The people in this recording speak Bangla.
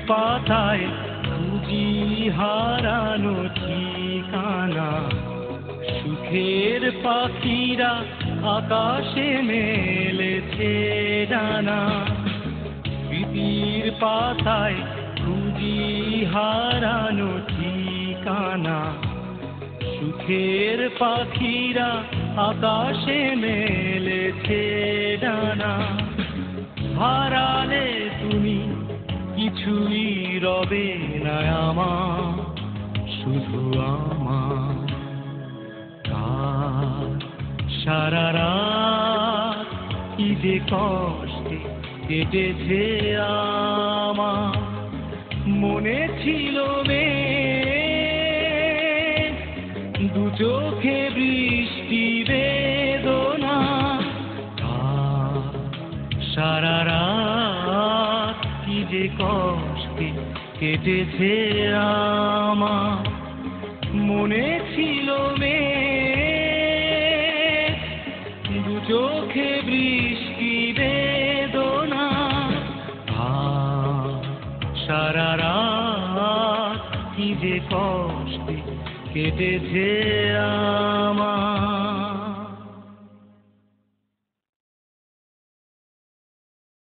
পাতায় খুঁজি হারানো ঠিকানা। সুখের পাখিরা আকাশে মেলেছে ডানা। স্মৃতির পাতায় খুঁজি হারানো ঠিকানা। সুখের পাখিরা আকাশে মেলেছে ডানা। হারালে তুমি কিছুই রবে না আমার, শুধু আমার। কাল সারা রাত কি যে কষ্টে কেটেছে আমার। মনে ছিল দু চোখে বৃষ্টি বেদনা। সারা রাত কি যে কষ্টে কেটেছে আমার। মনে ছিল দু চোখে বৃষ্টি বেদনা। সারা রাত কি যে কষ্টে কেটেছে আমার।